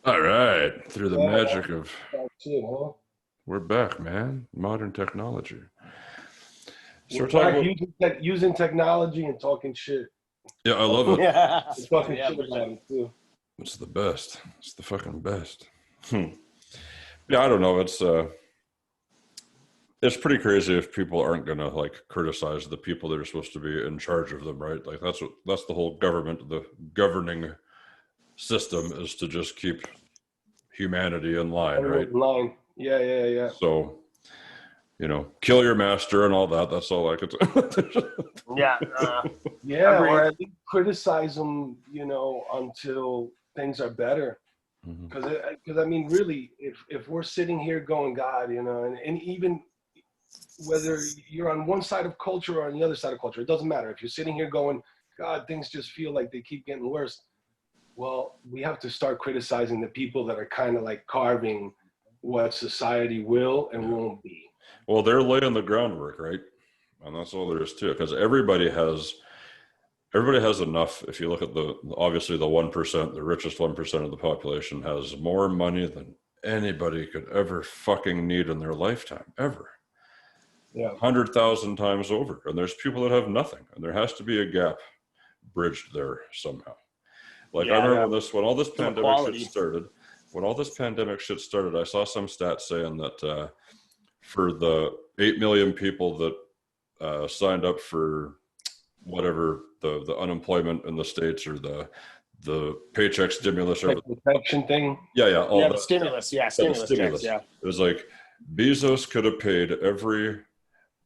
All right, through the Yeah, magic of that's it, huh? we're back, man. Modern technology. So we're We're talking back about using technology and talking shit. yeah, I love it. Yeah. And talking Yeah, shit for about sure. it too. It's the best. It's the fucking best. Yeah, I don't know. It's pretty crazy if people aren't gonna like criticize the people that are supposed to be in charge of them, right? Like that's the whole government, the governing system is to just keep humanity in line, right? Line. Yeah, yeah, yeah. So, kill your master and all that. That's all I could say. Yeah. Yeah, or Agreed. at least criticize them, until things are better. Mhm. Because I mean, really, if we're sitting here going, God, and even whether you're on one side of culture or on the other side of culture, it doesn't matter. If you're sitting here going, God, things just feel like they keep getting worse. Well, we have to start criticizing the people that are kind of like carving what society will and Yeah. won't be. Well, they're laying the groundwork, right? And that's all there is to it. Because everybody has enough. If you look at obviously the 1%, the richest 1% of the population has more money than anybody could ever fucking need in their lifetime, ever. Yeah. 100,000 times over. And there's people that have nothing. And there has to be a gap bridged there somehow. Like I Yeah. remember Yeah. when all this Some pandemic shit equality. started, I saw some stats saying that for the 8 million people that signed up for whatever the unemployment in the States or the paycheck stimulus, Like protection thing. yeah, all Yeah, the that, stimulus. Yeah, yeah, the stimulus checks. stimulus. Yeah. It was like Bezos could have paid every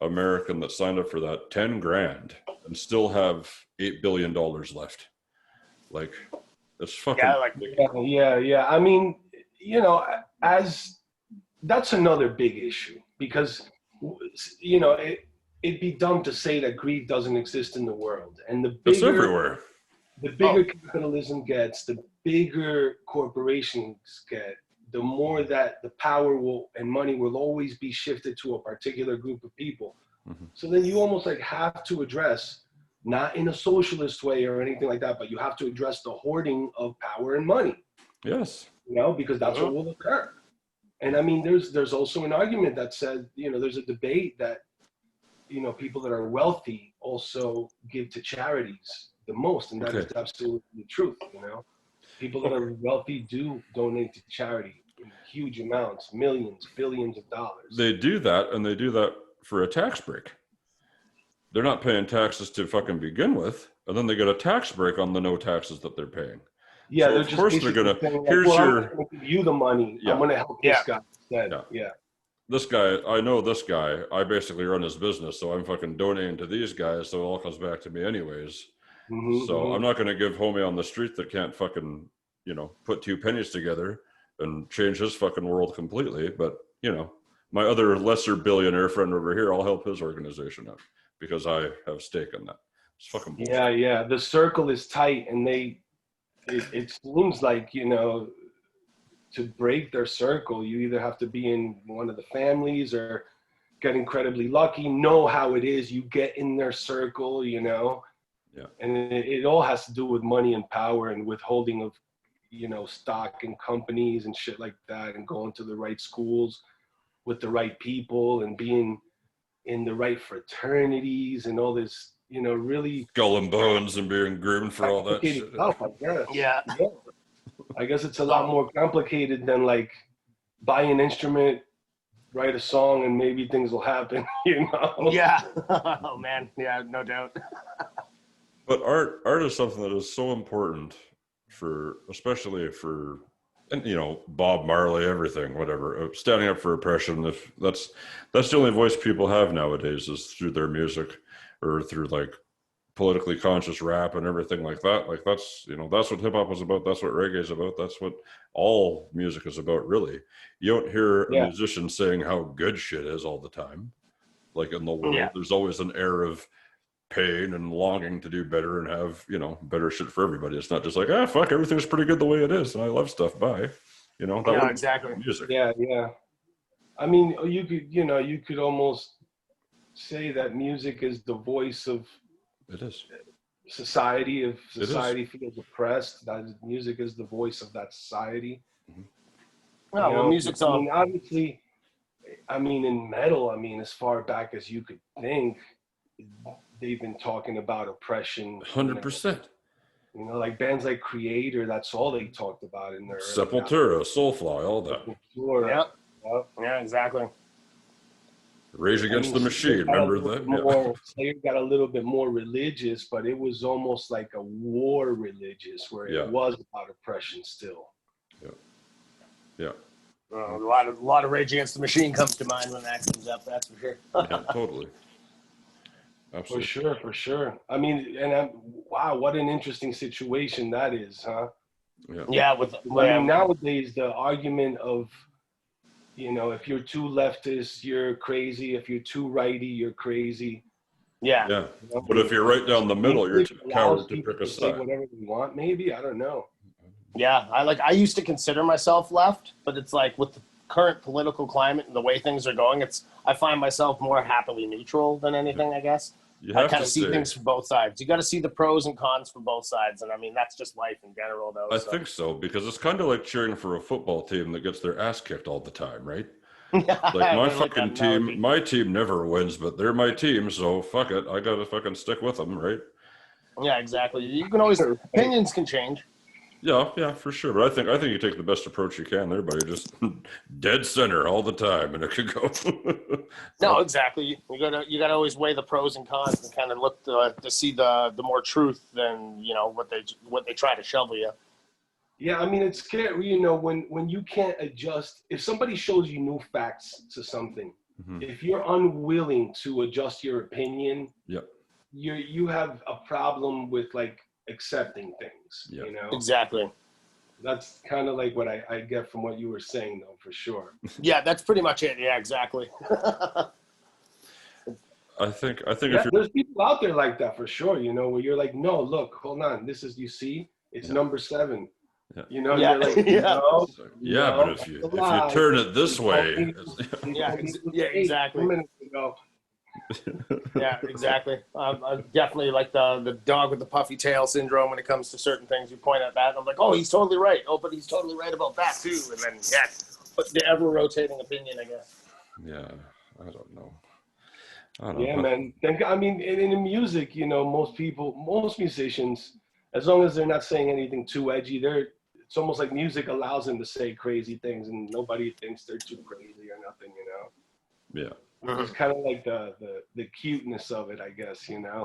American that signed up for that 10 grand and still have $8 billion left. Like, it's fucking Yeah, like Yeah, ridiculous. yeah, yeah. I mean, as that's another big issue because it'd be dumb to say that greed doesn't exist in the world. And the It's bigger everywhere. the oh bigger capitalism gets, the bigger corporations get, the more that the power will and money will always be shifted to a particular group of people. Mhm. So then you almost like have to address, not in a socialist way or anything like that, but you have to address the hoarding of power and money, Yes. because that's what will occur. And I mean, there's also an argument that says, there's a debate that, people that are wealthy also give to charities the most, and that is Okay. absolutely the truth. People that Okay. are wealthy do donate to charity in huge amounts, millions, billions of dollars. They do that, and they do that for a tax break. They're not paying taxes to fucking begin with, and then they get a tax break on the no taxes that they're paying. Yeah, So they're of just course they're basically gonna. saying like, Here's well, I'm not your going to give you the money. I'm yeah, going to help yeah. this guy instead. yeah. Yeah. This guy, I know this guy. I basically run his business, so I'm fucking donating to these guys, so it all comes back to me anyways. So I'm Mm-hmm. not gonna give homie on the street that can't fucking put two pennies together and change his fucking world completely. But my other lesser billionaire friend over here, I'll help his organization out because I have stake in that. It's fucking Yeah, bullshit. yeah. The circle is tight, and it seems like, to break their circle, you either have to be in one of the families or get incredibly lucky, know how it is, you get in their circle, Yeah. and it all has to do with money and power and withholding of, stock in companies and shit like that, and going to the right schools with the right people and being in the right fraternities and all this, really Skull and bones and being groomed for all that complicated shit. stuff, I guess. Yeah. Yeah. I guess it's a lot So more complicated than like buy an instrument, write a song, and maybe things will happen. yeah. Oh man. Yeah, no doubt. But art is something that is so important for, especially for, and Bob Marley, everything, whatever, standing up for oppression. If that's the only voice people have nowadays is through their music or through like politically conscious rap and everything like that. Like that's what hip hop is about. That's what reggae is about. That's what all music is about, really. You don't hear a Yeah. musician saying how good shit is all the time. Like in the Yeah. world, there's always an air of pain and longing to do better and have better shit for everybody. It's not just like fuck, everything's pretty good the way it is and I love stuff. Bye. That Yeah, wouldn't exactly. be music. Yeah, yeah. I mean, you could almost say that music is the voice of It is. society. If It is. society feels oppressed, that music is the voice of that society. No, well, music's I all. mean, obviously, I mean, in metal, I mean, as far back as you could think, they've been talking about oppression. 100%. Like bands like Creator, that's all they talked about in their early Sepultura, Soulfly, all that. albums. Yeah, exactly. Rage Against the Slayer Machine, got a remember little that? bit more- Slayer got a little bit more religious, but it was almost like a war religious, where it was about oppression still. Yeah. A lot of Rage Against the Machine comes to mind when that comes up. That's for sure. Yeah, totally. Absolutely. For sure. I mean, wow, what an interesting situation that is, huh? Yeah, I mean, nowadays the argument of, if you're too leftist, you're crazy. If you're too righty, you're crazy. Yeah. But if you're right down the middle, you're too coward to pick a say side. whatever they want. Maybe, I don't know. Yeah, I used to consider myself left, but it's like with the current political climate and the way things are going, I find myself more happily neutral than anything, I guess. I kind of see things from both sides. You got to see the pros and cons from both sides, and I mean that's just life in general, though. I think so, because it's kind of like cheering for a football team that gets their ass kicked all the time, right? Like my fucking team, my team never wins, but they're my team, so fuck it, I gotta fucking stick with them, right? Yeah, exactly. You can always opinions can change. Yeah, for sure. But I think you take the best approach you can there, buddy. Just dead center all the time, and it could go. No, exactly. You gotta always weigh the pros and cons and kind of look to see the more truth than what they try to shovel you. Yeah, I mean, it's scary, when you can't adjust. If somebody shows you new facts to something, if you're unwilling to adjust your opinion, you have a problem with like accepting things. Exactly. That's kind of like what I get from what you were saying, though, for sure. Yeah, that's pretty much it. Yeah, exactly. I think if there's people out there like that for sure. Where you're like, no, look, hold on, this is it's number 7. You're like, no, but if you turn it this way, exactly. Yeah, exactly. I'm definitely like the dog with the puffy tail syndrome when it comes to certain things. You point at that, and I'm like, oh, he's totally right. Oh, but he's totally right about that too. And then the ever rotating opinion, I guess. Yeah, I don't know. Man. I mean, in music, most musicians, as long as they're not saying anything too edgy, it's almost like music allows them to say crazy things, and nobody thinks they're too crazy or nothing. Yeah. It's kind of like the cuteness of it, I guess, Yeah.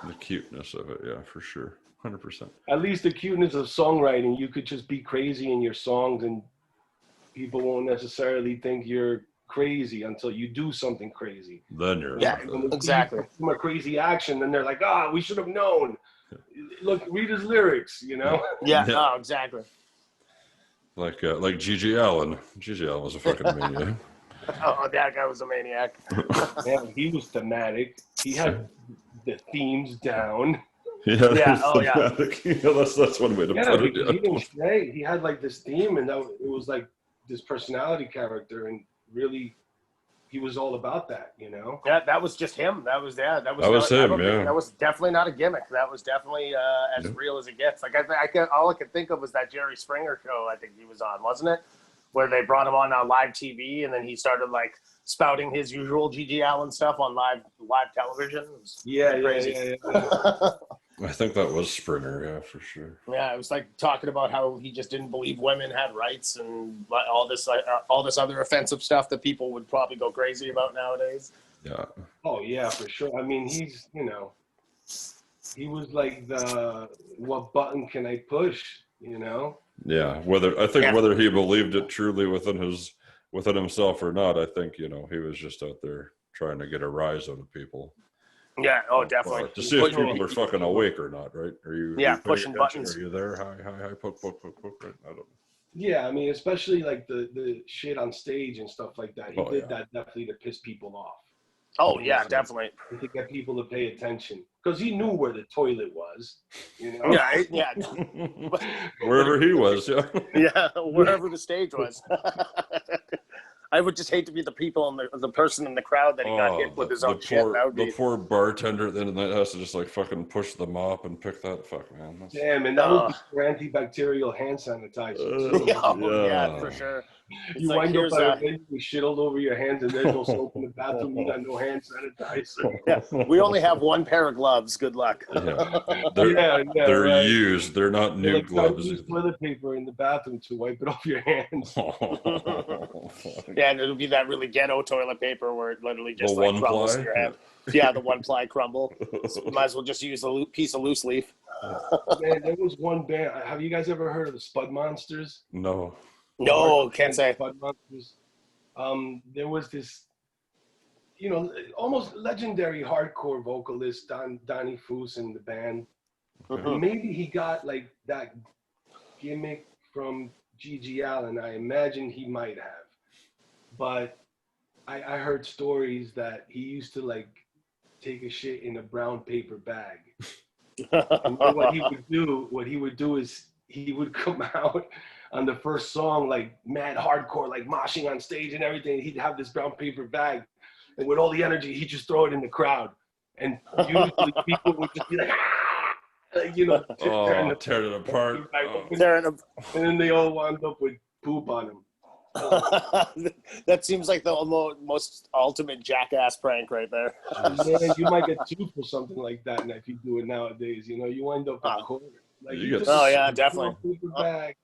The cuteness of it, yeah, for sure. 100%. At least the cuteness of songwriting. You could just be crazy in your songs and people won't necessarily think you're crazy until you do something crazy. Then you're exactly. From a crazy action, then they're like, we should have known. Look, read his lyrics, Yeah, no, exactly. Like Gigi Allen. Gigi Allen was a fucking maniac. Oh, that guy was a maniac. Man, he was thematic. He had the themes down. Yeah. Oh, yeah. That's one way to put it. He didn't stray. He had like this theme, and it was like this personality character, and really, he was all about that. Yeah, that was just him. That was him. Yeah, that was definitely not a gimmick. That was definitely as real as it gets. Like all I could think of was that Jerry Springer show. I think he was on, wasn't it? Where they brought him on live TV, and then he started like spouting his usual Gigi Allen stuff on live television. Yeah. I think that was Springer, yeah, for sure. Yeah, it was like talking about how he just didn't believe women had rights and all this other offensive stuff that people would probably go crazy about nowadays. Yeah. Oh yeah, for sure. I mean, he's he was like what button can I push? Yeah, whether he believed it truly within himself or not, I think he was just out there trying to get a rise out of people. Yeah, definitely. To see if people are fucking awake or not, right? Are you pushing buttons? Are you there? Hi, poke, right? I don't know. Yeah, I mean, especially like the shit on stage and stuff like that. He did that definitely to piss people off. Oh yeah, definitely. To get people to pay attention, because he knew where the toilet was. Yeah. Wherever he was, yeah. Yeah, wherever the stage was. I would just hate to be the people and the person in the crowd that he got hit with his own shit. The poor bartender at the end of the night has to just like fucking push the mop and pick that. Fuck, man. Damn, and that would be for antibacterial hand sanitizer. Yeah, for sure. It's you wind up at a venue with shit all over your hands, and there's no soap in the bathroom. You got no hand sanitizer. Yeah, we only have one pair of gloves. Good luck. They're used. They're not new gloves. Use toilet paper in the bathroom to wipe it off your hands. Yeah, and it'll be that really ghetto toilet paper where it literally just like crumbles in your hand. Yeah, the one ply crumble. So might as well just use a piece of loose leaf. Man, there was one band. Have you guys ever heard of the Spud Monsters? No. No, can't say. Spud Monsters. There was this, almost legendary hardcore vocalist, Donnie Foose in the band. Mm-hmm. Maybe he got like that gimmick from G.G. Allen. I imagine he might have. But I heard stories that he used to like take a shit in a brown paper bag. And what he would do is he would come out on the first song like mad hardcore, like moshing on stage and everything. He'd have this brown paper bag, and with all the energy, he'd just throw it in the crowd. And usually people would just be like, tear it apart. And then they all wound up with poop on him. That seems like the most ultimate jackass prank right there. Man, you might get sued for something like that, and if you do it nowadays, you wind up in court. Like, yeah, definitely. Bag.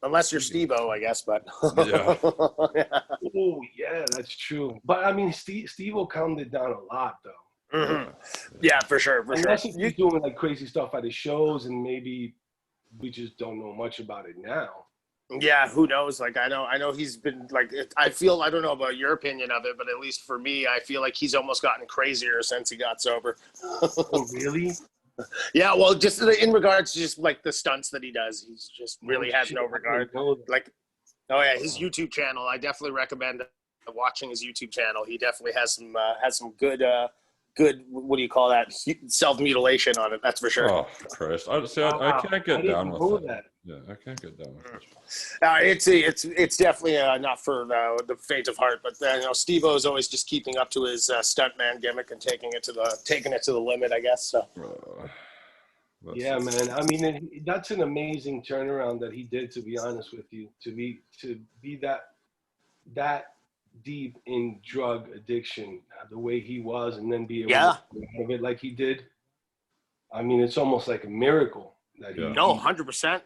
Unless you're Steve-O, I guess, but yeah. Oh yeah, that's true. But I mean, Steve-O calmed it down a lot, though. Mm-hmm. Yeah, for sure. Unless he's doing like crazy stuff at his shows, and maybe we just don't know much about it now. Yeah, who knows? Like, I know he's been like, I don't know about your opinion of it, but at least for me, I feel like he's almost gotten crazier since he got sober. Oh, really? Yeah, well, just in regards to just like the stunts that he does, he's just really has no regard. Like, oh yeah, his YouTube channel, I definitely recommend watching his YouTube channel. He definitely has some good, what do you call that? Self-mutilation on it. That's for sure. Oh Christ! I can't get down with that. Yeah, I can't get down with it. It's definitely not for the faint of heart, but Steve-O is always just keeping up to his stuntman gimmick and taking it to the limit, I guess. So. Yeah, man. I mean, that's an amazing turnaround that he did. To be honest with you, to be that deep in drug addiction, the way he was, and then be able to get out of it like he did. I mean, it's almost like a miracle. That 100%.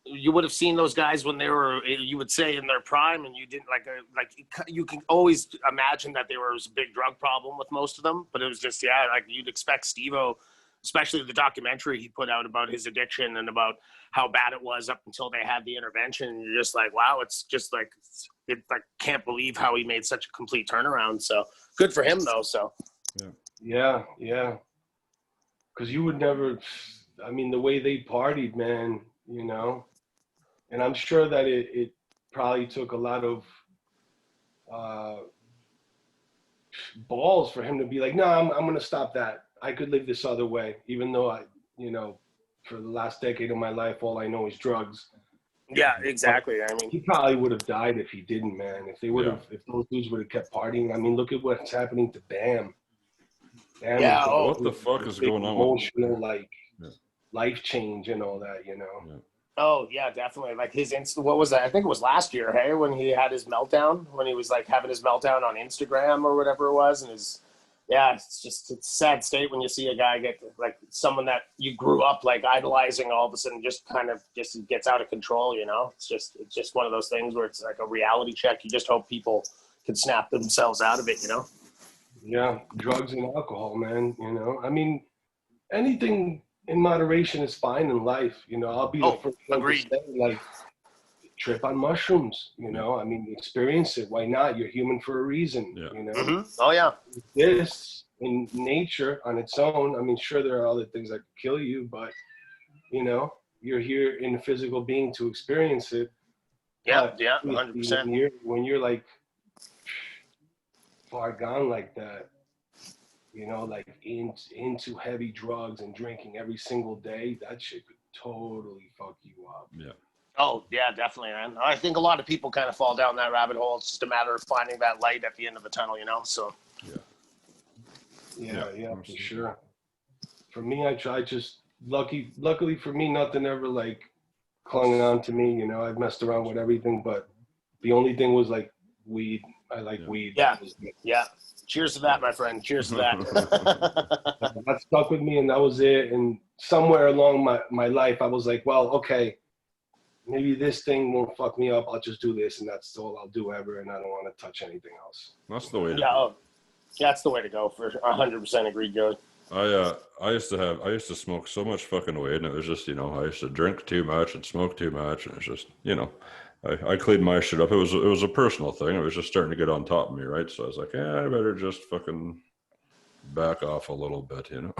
You would have seen those guys when they were, you would say, in their prime, and you didn't like you can always imagine that there was a big drug problem with most of them, but it was just like you'd expect Steve-O, especially the documentary he put out about his addiction and about how bad it was up until they had the intervention. And you're just like, wow, it's just like can't believe how he made such a complete turnaround. So good for him though. So yeah. Because you would never, I mean, the way they partied, man, and I'm sure that it probably took a lot of balls for him to be like, no, I'm going to stop that. I could live this other way, even though for the last decade of my life, all I know is drugs. Yeah, exactly. I mean, he probably would have died if he didn't, man. If those dudes would have kept partying. I mean, look at what's happening to Bam. Yeah, what the fuck is going on? Emotional, life change and all that, Yeah. Oh yeah, definitely. Like his what was that? I think it was last year, hey, when he had his meltdown, when he was like having his meltdown on Instagram or whatever it was, and it's a sad state when you see a guy get like someone that you grew up like idolizing all of a sudden just kind of just gets out of control, It's just one of those things where it's like a reality check. You just hope people can snap themselves out of it, Yeah, drugs and alcohol, man. I mean, anything in moderation is fine in life. I'll be the first one to say, like, trip on mushrooms. I mean, experience it. Why not? You're human for a reason. Yeah. Mm-hmm. Oh yeah. This in nature on its own. I mean, sure there are other things that could kill you, but you're here in a physical being to experience it. Yeah, 100%. When you're like far gone like that, like into heavy drugs and drinking every single day, that shit could totally fuck you up. Yeah. Oh, yeah, definitely, man. I think a lot of people kind of fall down that rabbit hole. It's just a matter of finding that light at the end of the tunnel, you know? So, Yeah, for sure. For me, I just, luckily for me, nothing ever like clung on to me. You know, I've messed around with everything, but the only thing was like weed. I like weed. Yeah. Cheers to that, my friend. Cheers to that. That stuck with me, and that was it. And somewhere along my life, I was like, well, okay, maybe this thing won't fuck me up. I'll just do this, and that's all I'll do ever, and I don't want to touch anything else. That's the way to go. That's the way to go. For 100% agreed, Joe. I used to smoke so much fucking weed, and it was just, you know, I used to drink too much and smoke too much, and it's just, you know, I cleaned my shit up. It was a personal thing. It was just starting to get on top of me, right? So I was like, I better just fucking back off a little bit, you know.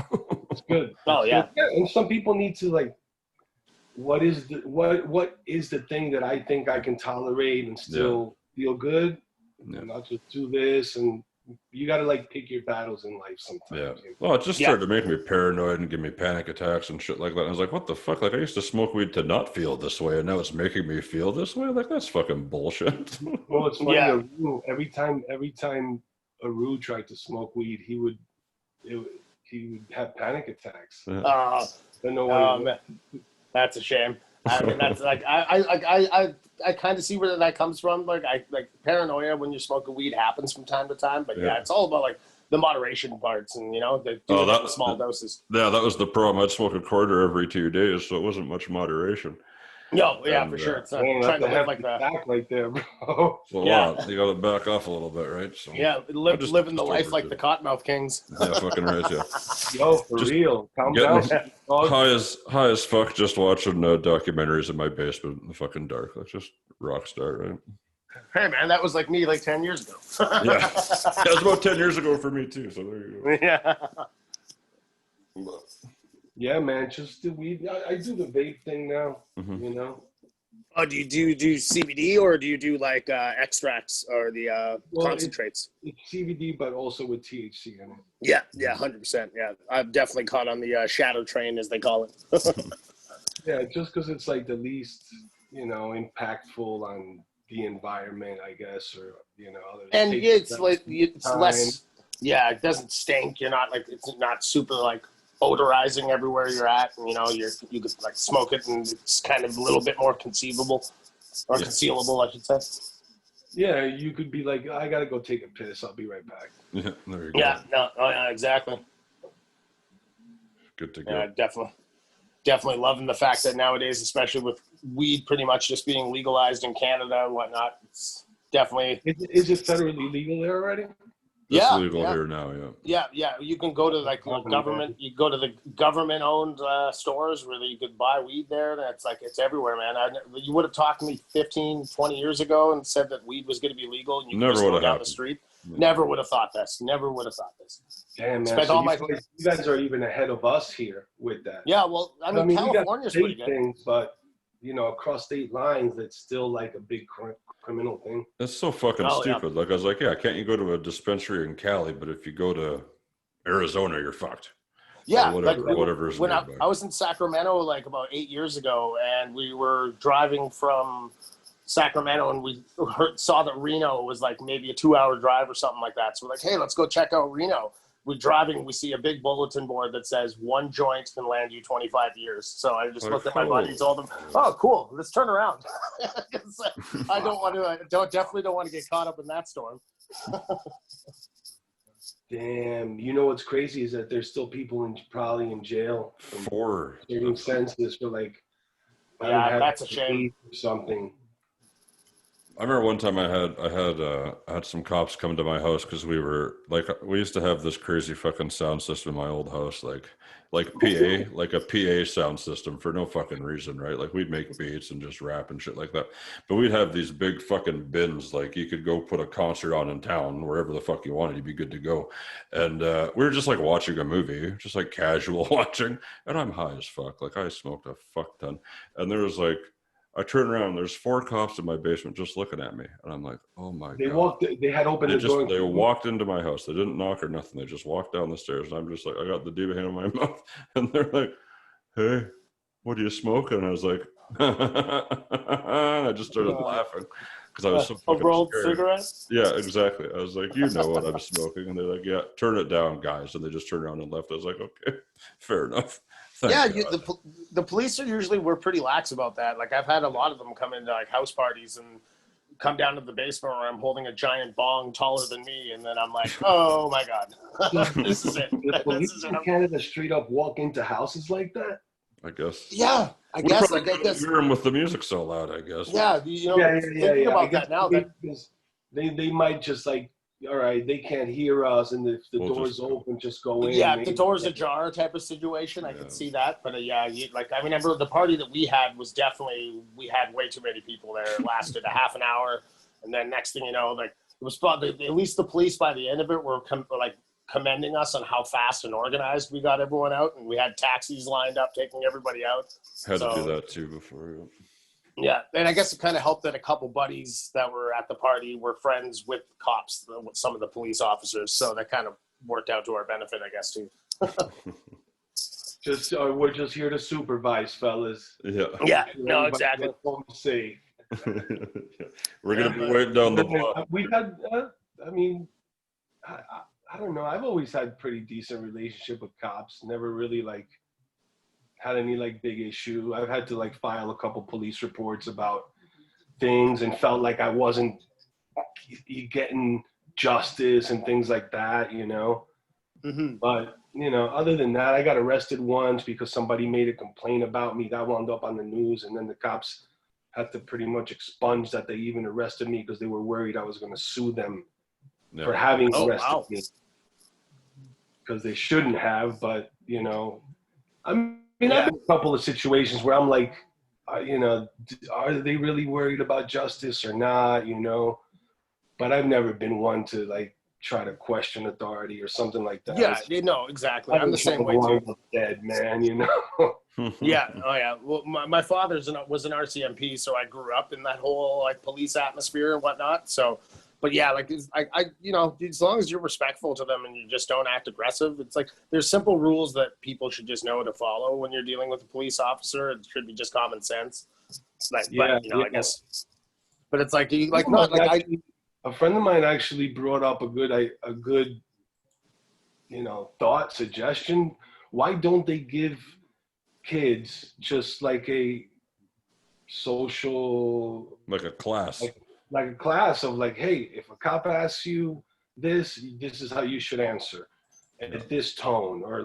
It's good. Oh yeah. And some people need to like, what is the thing that I think I can tolerate and still feel good? Yeah. And I'll just do this, and you got to like pick your battles in life sometimes. Yeah. Well, it just started to make me paranoid and give me panic attacks and shit like that. And I was like, what the fuck? Like, I used to smoke weed to not feel this way, and now it's making me feel this way? Like, that's fucking bullshit. Well, it's funny. Yeah. Every time Aru tried to smoke weed, he would have panic attacks. That's a shame. I mean, that's like I kind of see where that comes from. Like paranoia when you're smoking weed happens from time to time, but it's all about like the moderation parts and, you know, the small doses. Yeah, that was the problem. I'd smoke a quarter every 2 days, so it wasn't much moderation. No, yeah, for sure. It's trying to live like that. Back right there, bro. Well, you got to back off a little bit, right? So living the life like the Cottonmouth Kings. Yeah, fucking right, yeah. Yo, for real. Calm down. High as fuck, just watching documentaries in my basement in the fucking dark. That's just rock star, right? Hey, man, that was like me like 10 years ago. Yeah, it was about 10 years ago for me too. So there you go. Yeah. Yeah, man, just the weed. I do the vape thing now, you know. Oh, do you do CBD or do you do like extracts or the concentrates? It's CBD, but also with THC in it. Yeah, 100%. Yeah, I've definitely caught on the shadow train, as they call it. Yeah, just because it's like the least, you know, impactful on the environment, I guess, or, you know. And it's like it's less. Yeah, it doesn't stink. You're not like, it's not super like odorizing everywhere you're at, and, you know, you could like smoke it, and it's kind of a little bit more conceivable or concealable, I should say. Yeah, you could be like, I gotta go take a piss. I'll be right back. Yeah, there you go. Yeah, exactly. Good to go. Yeah, definitely loving the fact that nowadays, especially with weed pretty much just being legalized in Canada and whatnot, it's definitely. Is it federally legal there already? It's legal here now, Yeah. You can go to like government. You go to the government-owned stores where you could buy weed there. That's like, it's everywhere, man. You would have talked to me 15, 20 years ago and said that weed was going to be legal, and you could just go down the street. Yeah. Never would have thought this. Damn, man. So you guys are even ahead of us here with that. Yeah, well, I mean California's pretty good. Things, but, you know, across state lines, it's still like a big criminal thing. That's so fucking stupid. Yeah. Like, I was like, can't you go to a dispensary in Cali, but if you go to Arizona, you're fucked. Yeah, whatever. When I was in Sacramento like about 8 years ago, and we were driving from Sacramento, and we saw that Reno was like maybe a 2-hour drive or something like that. So we're like, hey, let's go check out Reno. We're driving, we see a big bulletin board that says 1 joint can land you 25 years. So I just looked at my buddy and told him, oh, cool, let's turn around. I definitely don't want to get caught up in that storm. Damn, you know what's crazy is that there's still people probably in jail for certain senses for like, that's a shame. Or something. I remember one time I had some cops come to my house because we used to have this crazy fucking sound system in my old house, like PA, like a PA sound system for no fucking reason, right? Like, we'd make beats and just rap and shit like that. But we'd have these big fucking bins, like you could go put a concert on in town, wherever the fuck you wanted, you'd be good to go. And we were just like watching a movie, just like casual watching, and I'm high as fuck. Like, I smoked a fuck ton. And there was like, I turned around, there's 4 cops in my basement just looking at me. And I'm like, oh my God. They had opened the door. They walked into my house. They didn't knock or nothing. They just walked down the stairs. And I'm just like, I got the diva hand in my mouth. And they're like, hey, what are you smoking? And I was like, I just started laughing because I was so fucking a rolled scared. cigarette. Yeah, exactly. I was like, you know what I'm smoking, and they're like, yeah, turn it down, guys, and they just turned around and left. I was like, okay, fair enough. The police are usually we're pretty lax about that. Like I've had a lot of them come into like house parties and come down to the basement where I'm holding a giant bong taller than me, and then I'm like, oh my god, this is it. The police in Canada straight up walk into houses like that. I guess. Yeah, I guess. Hear them with the music so loud. I guess. Yeah, thinking about that now. They might just like, all right, they can't hear us, and if the door's open, just go in. Yeah, if the door's ajar type of situation, I can see that. But I remember the party that we had was definitely, we had way too many people there. It lasted a half an hour, and then next thing you know, like it was probably at least the police by the end of it were commending us on how fast and organized we got everyone out, and we had taxis lined up taking everybody out. Had to do that too before. Yeah, and I guess it kind of helped that a couple buddies that were at the party were friends with cops, with some of the police officers, so that kind of worked out to our benefit, I guess, too. We're just here to supervise, fellas. Yeah, no, exactly. Safe. We're gonna be waiting down the block. We've had, I don't know. I've always had pretty decent relationship with cops. Never really had any big issue. I've had to file a couple police reports about things and felt like I wasn't getting justice and things like that, Mm-hmm. But, other than that, I got arrested once because somebody made a complaint about me. That wound up on the news, and then the cops had to pretty much expunge that they even arrested me because they were worried I was going to sue them for having arrested me. Because they shouldn't have, but, I've been in a couple of situations where I'm like, are they really worried about justice or not, But I've never been one to try to question authority or something like that. Yeah, no, exactly. I'm the same way too. Dead man, Yeah. Oh yeah. Well, my father was an RCMP, so I grew up in that whole police atmosphere and whatnot. So, but yeah, as long as you're respectful to them and you just don't act aggressive, it's there's simple rules that people should just know to follow when you're dealing with a police officer. It should be just common sense. I guess. But it's a friend of mine actually brought up a good thought, suggestion. Why don't they give kids just a social, a class, like a class of hey, if a cop asks you this is how you should answer at this tone, or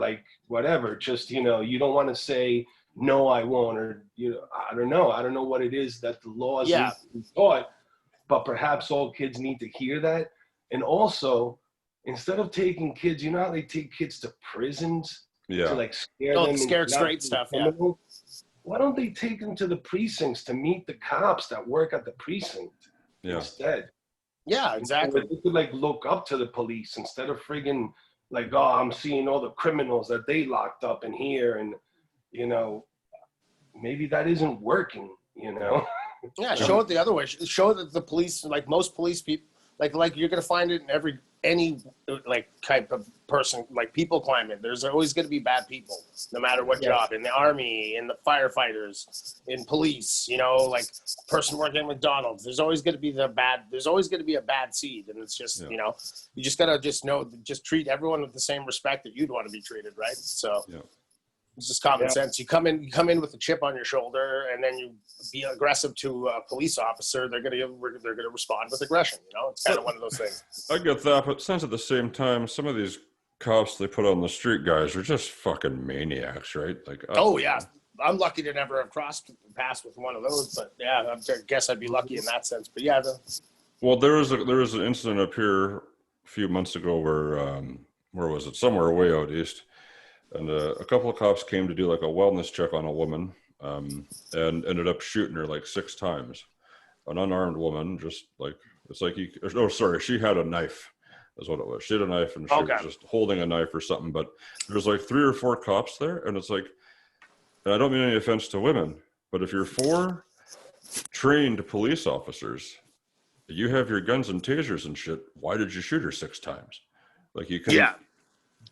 whatever. Just you don't want to say no, I won't, or I don't know what it is that the laws need to be taught, but perhaps all kids need to hear that. And also, instead of taking kids, how they take kids to prisons to scare them, scared straight stuff. Why don't they take them to the precincts to meet the cops that work at the precinct instead? Yeah, exactly. They could look up to the police instead of friggin' oh, I'm seeing all the criminals that they locked up in here, and maybe that isn't working. Yeah, show it the other way. Show that the police, most police people, you're gonna find it in any type of person, people climate. There's always going to be bad people, no matter what job. In the army, in the firefighters, in police, person working at McDonald's. There's always going to be There's always going to be a bad seed, and it's just you just gotta just treat everyone with the same respect that you'd want to be treated, right? So. Yeah. It's just common sense. You come in with a chip on your shoulder, and then you be aggressive to a police officer. They're gonna respond with aggression. It's kind of one of those things. I get that, but since at the same time, some of these cops they put on the street guys are just fucking maniacs, right? I'm lucky to never have crossed paths with one of those, but I guess I'd be lucky in that sense. But well, there was an incident up here a few months ago where was it? Somewhere way out east. And a couple of cops came to do a wellness check on a woman and ended up shooting her 6 times. An unarmed woman, just she had a knife is what it was. She had a knife and she was just holding a knife or something. But there's 3 or 4 cops there. And it's and I don't mean any offense to women, but if you're 4 trained police officers, you have your guns and tasers and shit, why did you shoot her 6 times? You couldn't.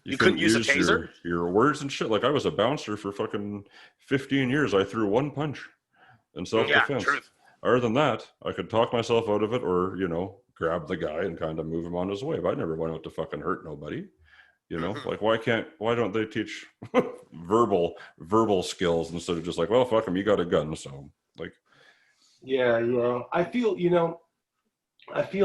You couldn't use a taser? Your words and shit. I was a bouncer for fucking 15 years. I threw 1 punch. in self-defense. Yeah, truth. Other than that, I could talk myself out of it, or grab the guy and kind of move him on his way. But I never went out to fucking hurt nobody. Like why don't they teach verbal skills instead of just like, well, fuck him, you got a gun, so like. Yeah. I feel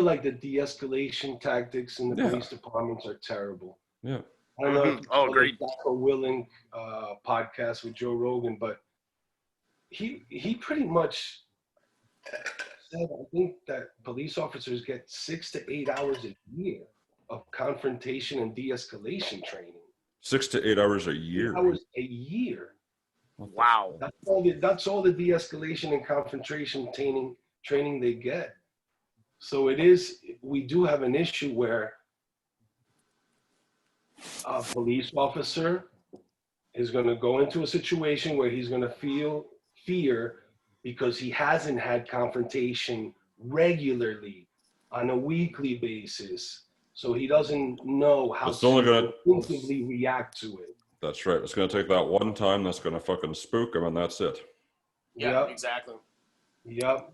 like the de-escalation tactics in the police departments are terrible. Yeah. I don't know if you agreed. Dr. Willing podcast with Joe Rogan, but he pretty much said, I think that police officers get 6 to 8 hours a year of confrontation and de-escalation training. 6 to 8 hours a year. 8 hours a year. Wow. That's all the de-escalation and confrontation training they get. So we do have an issue where a police officer is going to go into a situation where he's going to feel fear because he hasn't had confrontation regularly on a weekly basis. So he doesn't know how to instinctively react to it. That's right. It's going to take that one time that's going to fucking spook him, and that's it. Yeah, exactly. Yep.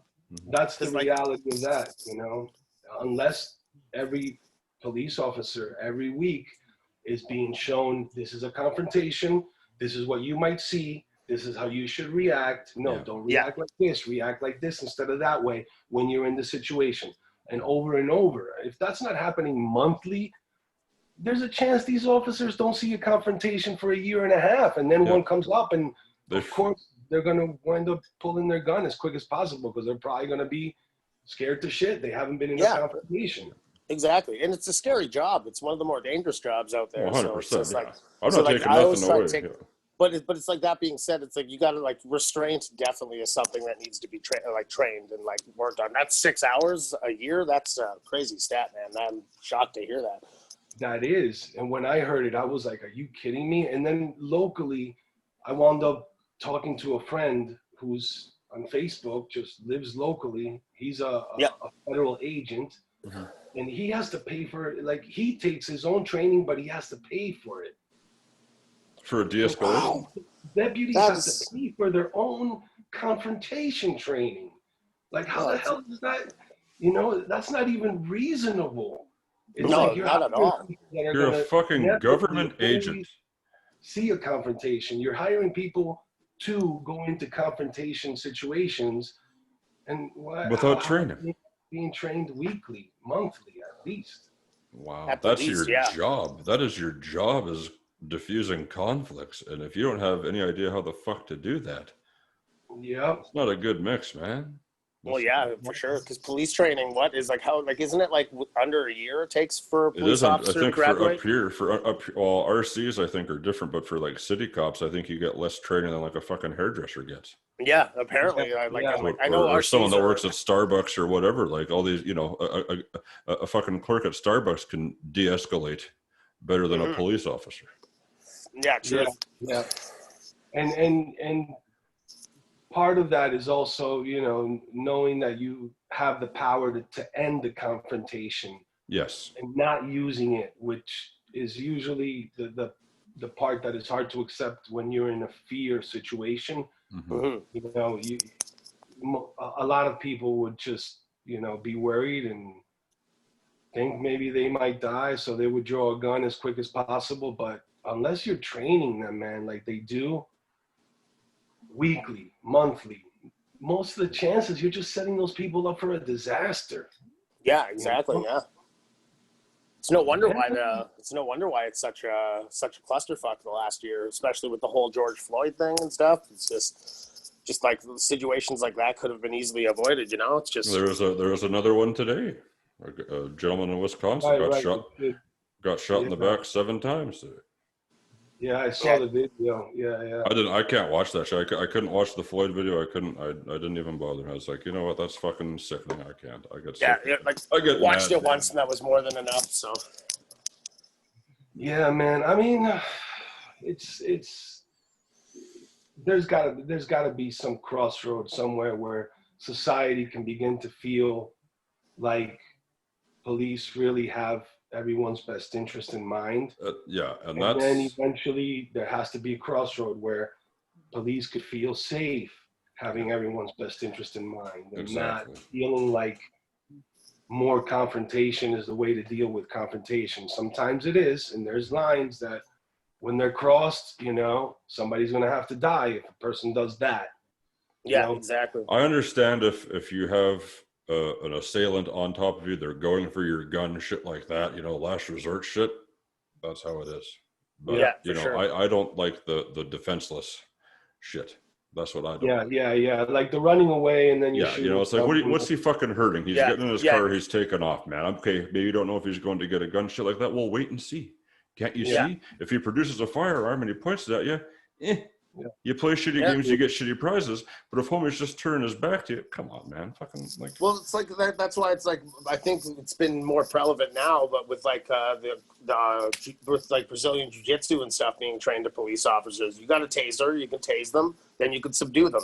That's the reality of that, unless every police officer every week is being shown, this is a confrontation, this is what you might see, this is how you should react. No, don't react like this, react like this instead of that way when you're in the situation. And over. If that's not happening monthly, there's a chance these officers don't see a confrontation for a year and a half, and then one comes up, and of course they're going to wind up pulling their gun as quick as possible because they're probably going to be scared to shit. They haven't been in a confrontation. Exactly, and it's a scary job. It's one of the more dangerous jobs out there. 100%. So it's like, I'm not taking nothing away. But it's like, that being said, it's like you got to, like, restraint definitely is something that needs to be trained and like worked on. That's 6 hours a year. That's a crazy stat, man. I'm shocked to hear that. That is, and when I heard it, I was like, "Are you kidding me?" And then locally, I wound up talking to a friend who's on Facebook, just lives locally. He's a federal agent, and he has to pay for it. Like, he takes his own training, but he has to pay for it. For a de-escalation? Deputies have to pay for their own confrontation training. Like, how the hell is that? That's not even reasonable. It's not at all. You're a fucking government agent. See a confrontation. You're hiring people to go into confrontation situations, and without training, being trained weekly, monthly at least. Wow, that's your job. That is your job, is diffusing conflicts. And if you don't have any idea how the fuck to do that, it's not a good mix, man. Well, yeah, for sure. Because police training, isn't it like under a year it takes for a police officer to graduate? Well, RCs I think are different, but for like city cops, I think you get less training than like a fucking hairdresser gets. Yeah, apparently. I know. Or someone that works at Starbucks or whatever. Like all these, a fucking clerk at Starbucks can de-escalate better than a police officer. Yeah, true. Yeah. And part of that is also, knowing that you have the power to end the confrontation. Yes. And not using it, which is usually the part that is hard to accept when you're in a fear situation. A lot of people would just, be worried and think maybe they might die, so they would draw a gun as quick as possible. But unless you're training them, man, like they do, weekly, monthly, most of the chances you're just setting those people up for a disaster. Yeah, exactly. Yeah. It's no wonder why it's such a clusterfuck the last year, especially with the whole George Floyd thing and stuff. It's just like situations like that could have been easily avoided. It's just there was another one today. A gentleman in Wisconsin got shot in the back 7 times today. Yeah, I saw the video. Yeah. I can't watch that shit. I couldn't watch the Floyd video. I didn't even bother. I was like, you know what? That's fucking sickening. I can't. I get sick. I watched it once, and that was more than enough. So. Yeah, man. I mean, it's there's gotta be some crossroads somewhere where society can begin to feel like police really have everyone's best interest in mind. And then eventually there has to be a crossroad where police could feel safe having everyone's best interest in mind and Exactly. not feeling like more confrontation is the way to deal with confrontation. Sometimes it is, and there's lines that when they're crossed, you know, somebody's going to have to die if a person does that. Yeah, you know? exactly. I understand if you have an assailant on top of you, they're going for your gun, shit like that, you know, last resort shit. That's how it is. But, Yeah, you know, sure. I don't like the defenseless shit. That's what I don't. Yeah. Like the running away and then you shoot. You know, it's like, what's he fucking hurting? He's getting in his car, he's taking off, man. Okay, maybe you don't know if he's going to get a gun, shit like that. Well, wait and see. Can't you see? If he produces a firearm and he points it at you, you play shitty games, you get shitty prizes. But if homie's just turning his back to you, come on, man, fucking like. Well, it's like that. That's why it's like I think it's been more prevalent now, but with like with like Brazilian jiu-jitsu and stuff being trained to police officers, you got a taser, you can tase them, then you can subdue them.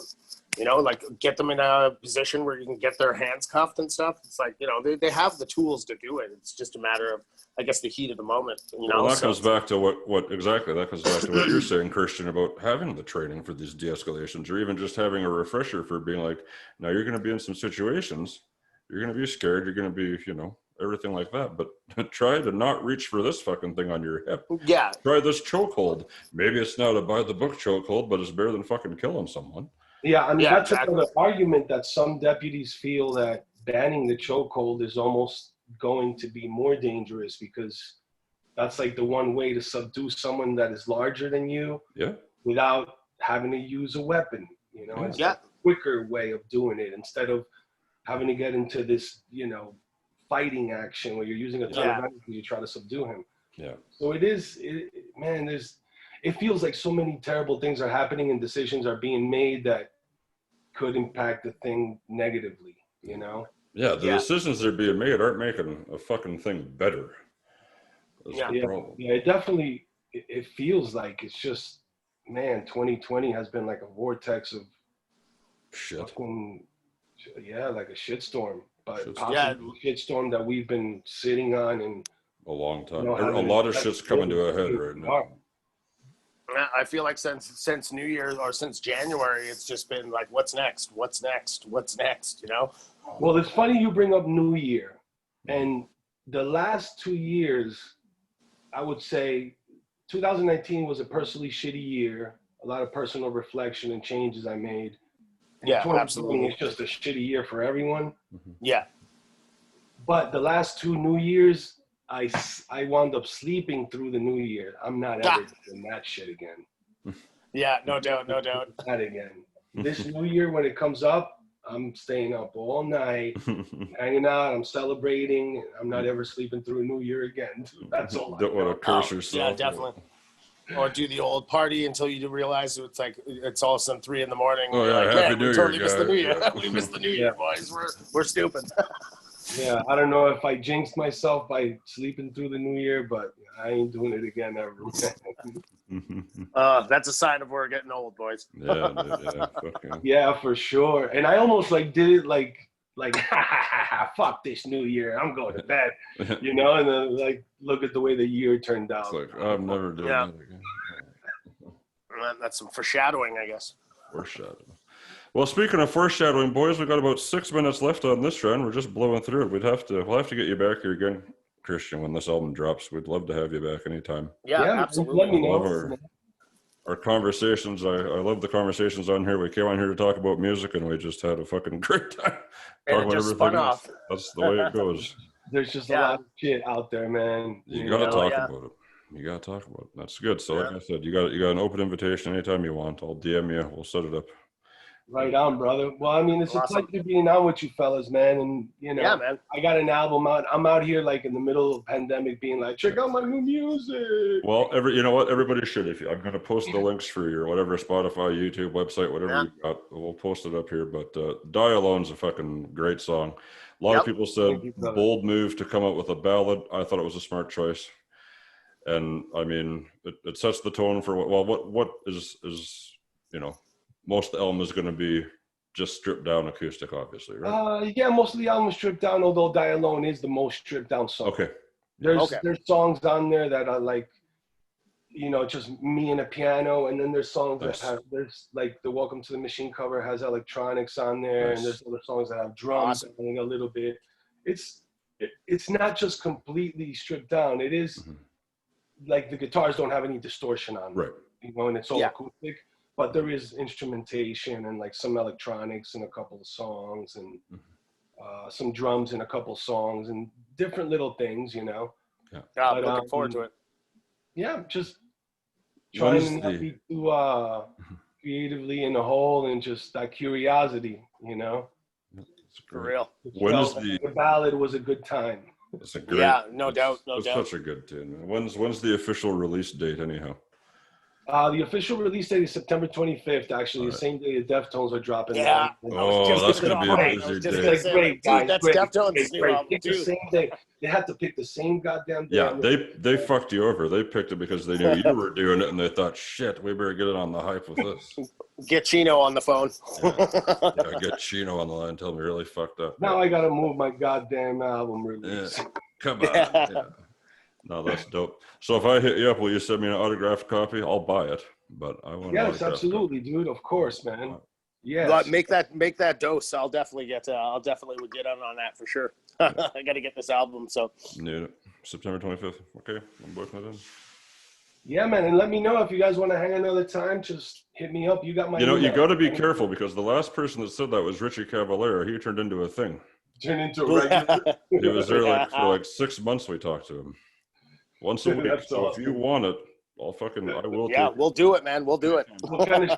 You know, like get them in a position where you can get their hands cuffed and stuff. It's like, you know, they have the tools to do it. It's just a matter of, I guess, the heat of the moment. You know, well, that comes back to what exactly that comes back to what you're saying, Christian, about having the training for these de-escalations, or even just having a refresher for being like, now you're going to be in some situations, you're going to be scared, you're going to be, you know, everything like that. But try to not reach for this fucking thing on your hip. Yeah. Try this chokehold. Maybe it's not a by the book chokehold, but it's better than fucking killing someone. Yeah, I mean, that's another argument that some deputies feel that banning the chokehold is almost going to be more dangerous because that's like the one way to subdue someone that is larger than you without having to use a weapon. You know, it's a quicker way of doing it instead of having to get into this, you know, fighting action where you're using a ton of energy to try to subdue him. Yeah. So it feels like so many terrible things are happening and decisions are being made that could impact the thing negatively, you know? Yeah, the decisions that are being made aren't making a fucking thing better. That's the problem. Yeah, it definitely, it feels like it's just, man, 2020 has been like a vortex of shit. Fucking, like a shitstorm. But possibly a shitstorm that we've been sitting on in a long time. You know, a lot of shit's coming to a head right now. I feel like since New Year or since January, it's just been like, what's next? What's next? What's next? You know? Well, it's funny you bring up New Year. And the last 2 years, I would say 2019 was a personally shitty year. A lot of personal reflection and changes I made. And absolutely. It's just a shitty year for everyone. Yeah. But the last 2 New Years, I wound up sleeping through the New Year. I'm not ever doing that shit again. Yeah, no doubt. Not again. This New Year, when it comes up, I'm staying up all night, hanging out. I'm celebrating. I'm not ever sleeping through a New Year again. That's all. Don't want to curse yourself. Yeah, definitely. Or do the old party until you realize it's all of a sudden 3 a.m. Oh yeah, like, Happy New Year, totally missed the New Year. Yeah. We missed the New Year, boys. We're stupid. Yeah, I don't know if I jinxed myself by sleeping through the New Year, but I ain't doing it again ever. That's a sign of we're getting old, boys. Yeah, for sure. And I almost did it like fuck this New Year, I'm going to bed, you know, and then look at the way the year turned out. It's like, I'm never doing that again. That's some foreshadowing, I guess. Foreshadowing. Well, speaking of foreshadowing, boys, we've got about 6 minutes left on this round. We're just blowing through it. We'll have to get you back here again, Christian, when this album drops. We'd love to have you back anytime. Yeah, absolutely. Let me know. I love our conversations. I love the conversations on here. We came on here to talk about music, and we just had a fucking great time. Talking about everything else. That's the way it goes. There's just a lot of shit out there, man. You gotta talk about it. You gotta talk about it. That's good. So, like I said, you got an open invitation anytime you want. I'll DM you. We'll set it up. Right on, brother. Well, I mean, it's a pleasure being on with you fellas, man. And, you know, man. I got an album out. I'm out here in the middle of pandemic being like, check out my new music. Well, you know what? Everybody should. I'm going to post the links for your whatever, Spotify, YouTube, website, whatever you got. We'll post it up here. But Die Alone's a fucking great song. A lot of people said bold move to come up with a ballad. I thought it was a smart choice. And, I mean, it sets the tone for what is you know, most of the album is going to be just stripped down acoustic, obviously, right? Yeah, most of the album is stripped down, although Die Alone is the most stripped down song. Okay. There's songs on there that are you know, just me and a piano, and then there's songs Nice. that have, there's like the Welcome to the Machine cover has electronics on there, Nice. and there's other songs that have drums and a little bit. It's not just completely stripped down. It is like the guitars don't have any distortion on them, Right. you know, and it's all acoustic, but there is instrumentation and like some electronics in a couple of songs, and some drums in a couple of songs, and different little things, you know. Yeah, I'm looking forward to it. Yeah, just trying to not be too creatively in the hole, and just that curiosity, you know. For real. When is the ballad was a good time. It's a great, no doubt. It's such a good tune. When's the official release date anyhow? The official release date is September 25th, actually, the same day the Deftones are dropping. Yeah. Oh, that's going to be a busy day. Great, guys. That's great, Deftones' new album, the same day. They had to pick the same goddamn day. Yeah, they fucked you over. They picked it because they knew you were doing it, and they thought, shit, we better get it on the hype with this. Get Chino on the phone. Yeah, get Chino on the line. Tell me really fucked up. Now I got to move my goddamn album release. Yeah. Come on. Yeah. No, that's dope. So if I hit you up, will you send me an autographed copy? I'll buy it, but I want. Yes, absolutely, dude. Of course, man. Yes. But make that dose. I'll definitely get on that for sure. I got to get this album. So. Yeah, September 25th. Okay, I'm booking it in. Yeah, man, and let me know if you guys want to hang another time. Just hit me up. You got my. You know, you got to be careful because the last person that said that was Richie Cavallero. He turned into a thing. Turned into a regular. He was there for 6 months. We talked to him once a week. So if you want it, I will. Yeah, we'll do it, man. We'll do it. What kind of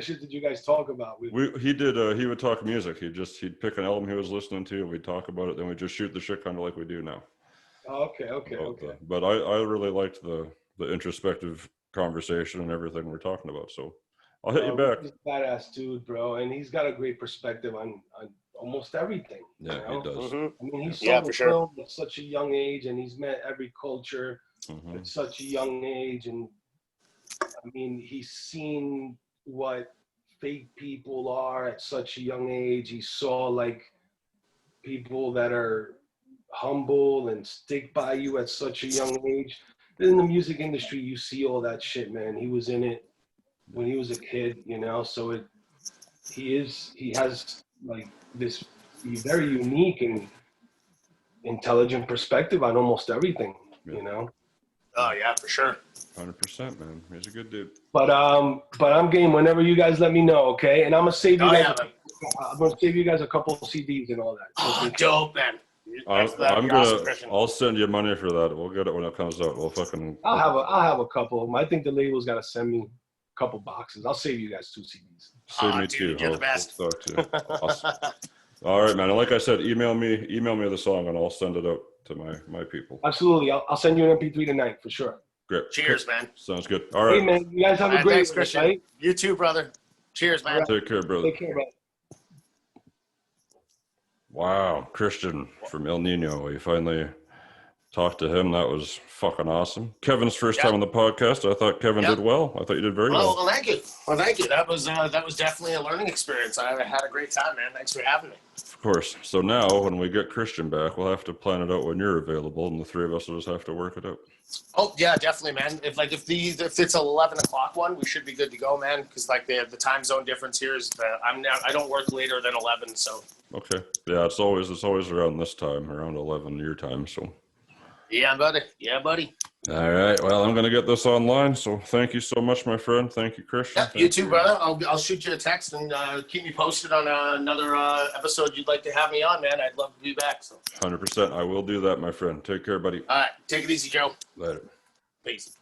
shit did you guys talk about? He would talk music. He'd pick an album he was listening to, and we'd talk about it. Then we'd just shoot the shit kind of like we do now. Oh, okay. But I really liked the introspective conversation and everything we're talking about. So I'll hit you back. He's a badass dude, bro, and he's got a great perspective on almost everything. Yeah, you know? he does. I mean, he's so film at such a young age, and he's met every culture at such a young age, and I mean, he's seen what fake people are at such a young age. He saw like people that are humble and stick by you at such a young age. In the music industry, you see all that shit, man. He was in it when he was a kid, you know. So he has like this very unique and intelligent perspective on almost everything, you know. Oh yeah, for sure. 100%, man. He's a good dude. But I'm game whenever you guys let me know, okay? And I'm gonna save you guys. I'm gonna save you guys a couple of CDs and all that. Oh, dope, man. I'll send you money for that. We'll get it when it comes out. I'll have a couple of them. I think the label's got to send me a couple boxes. I'll save you guys 2 CDs. Save me dude, too. You're the best. Awesome. All right, man. And like I said, email me the song and I'll send it out to my people. Absolutely. I'll send you an MP3 tonight for sure. Great. Cheers, man. Sounds good. All right. Hey, man. You guys have a great thanks, Christian. night. You too, brother. Cheers, man. Right. Take care, brother. Take care, brother. Wow, Christian from El Nino. We finally talked to him. That was fucking awesome. Kevin's first time on the podcast. I thought Kevin did well. I thought you did very well. Well, thank you. Well, thank you. That was definitely a learning experience. I had a great time, man. Thanks for having me. Of course. So now when we get Christian back, we'll have to plan it out when you're available, and the three of us will just have to work it out. Oh yeah, definitely, man. If it's 11 o'clock one, we should be good to go, man. Because like the time zone difference here is I don't work later than 11, so. Okay. Yeah, it's always around this time, around 11 your time. So. Yeah, buddy. Yeah, buddy. All right. Well, I'm going to get this online. So thank you so much, my friend. Thank you, Christian. Yeah, you too, brother. I'll shoot you a text and keep me posted on another episode you'd like to have me on, man. I'd love to be back. So. 100%. I will do that, my friend. Take care, buddy. All right. Take it easy, Joe. Later. Peace.